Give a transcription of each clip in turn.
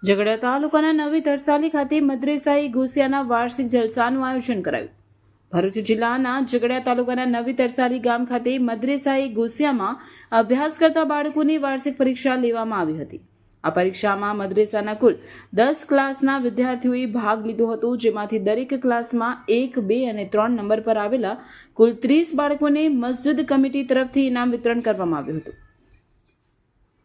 ઝઘડિયા તાલુકાના નવી તરસાલી ખાતે મદ્રેસાએ ગોસિયાના વાર્ષિક જલસાનું આયોજન કરાયું। ભરૂચ જિલ્લાના ઝઘડિયા તાલુકાના નવી તરસાલી ગામ ખાતે મદ્રેસાએ ગોસિયામાં અભ્યાસ કરતા બાળકોની વાર્ષિક પરીક્ષા લેવામાં આવી હતી। આ પરીક્ષામાં મદ્રેસાના કુલ 10 ક્લાસના વિદ્યાર્થીઓએ ભાગ લીધો હતો, જેમાંથી દરેક ક્લાસમાં 1, 2 અને 3 નંબર પર આવેલા કુલ 30 બાળકોને મસ્જિદ કમિટી તરફથી ઇનામ વિતરણ કરવામાં આવ્યું હતું।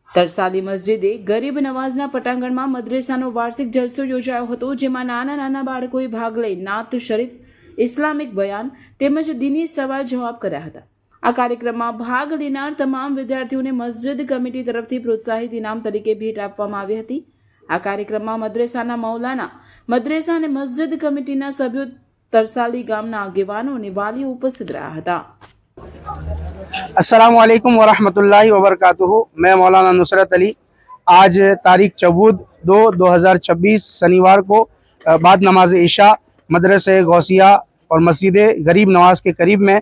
તરસાલી મસ્જિદે ગરીબ નવાઝના પટાંગણમાં મદ્રેસાનો વાર્ષિક જલસો યોજાયો હતો, જેમાં નાના નાના બાળકોએ ભાગ લઈ નાત શરીફ, ઇસ્લામિક બયાન તેમજ દીની સવાલ જવાબ કર્યા હતા। આ કાર્યક્રમમાં ભાગ લેનાર તમામ વિદ્યાર્થીઓને મસ્જિદ કમિટી તરફથી પ્રોત્સાહિત ઇનામ તરીકે ભેટ આપવામાં આવી હતી। આ કાર્યક્રમમાં મદ્રેસાના મૌલાના, મદ્રેસા અને મસ્જિદ કમિટીના સભ્યો, તરસાલી ગામના આગેવાનો અને વાલીઓ ઉપસ્થિત રહ્યા હતા। अस्सलाम वालेकुम वरहमतुल्लाहि वबरकातुहू। मैं मौलाना नुसरत अली आज तारीख 14/2/2026 शनिवार को बाद नमाज इशा मदरसे गौसिया और मस्जिद गरीब नवाज के करीब में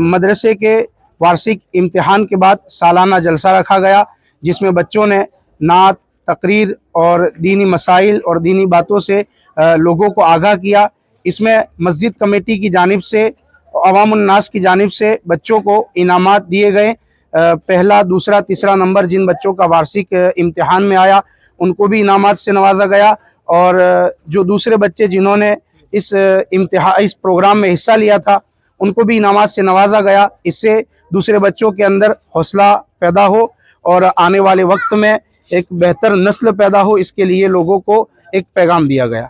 मदरसे के वार्षिक इम्तिहान के बाद सालाना जलसा रखा गया, जिसमें बच्चों ने नात, तकरीर और दीनी मसाइल और दीनी बातों से लोगों को आगाह किया। इसमें मस्जिद कमेटी की जानिब से, अवामुन नास की जानिब से बच्चों को इनामात दिए गए। पहला, दूसरा, तीसरा नंबर जिन बच्चों का वार्षिक इम्तिहान में आया उनको भी इनामात से नवाजा गया, और जो दूसरे बच्चे जिन्होंने इस प्रोग्राम में हिस्सा लिया था उनको भी इनामात से नवाजा गया। इससे दूसरे बच्चों के अंदर हौसला पैदा हो और आने वाले वक्त में एक बेहतर नस्ल पैदा हो, इसके लिए लोगों को एक पैगाम दिया गया।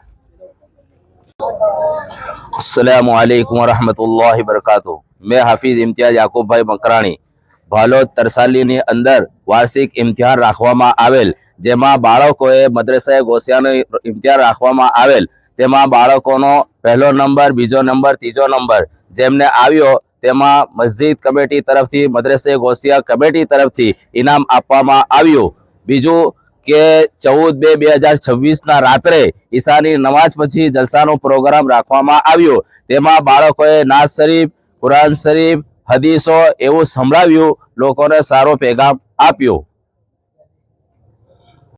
अस्सलामु अलैकुम वरहमतुल्लाहि वबरकातुहू। मैं हाफिज इम्तियाज याकूब भाई मकराणी भालोद तरसालीनी अंदर वार्षिक इम्तिहान राखवामां आवेल, जेमां बाळकोए मद्रसाए गोसियानो इम्तिहान राखवामां आवेल, तेमां बाळकोनो पहलो नंबर, बीजो नंबर, तीजो नंबर जेमने આવ્યો તેમાં મસ્જિદ કમિટી તરફથી, મદ્રસે ગોસિયા કમિટી તરફથી ઇનામ આપવામાં આવ્યું। બીજું કે 14/2/2026 રાત્રે ઈશાની નમાઝ પછી જલસાનો પ્રોગ્રામ રાખવામાં આવ્યો। તેમાં બાળકોએ નાત શરીફ, કુરાન શરીફ, હદીસો એવું સંભળાવ્યું, લોકોને સારો પેગામ આપ્યો।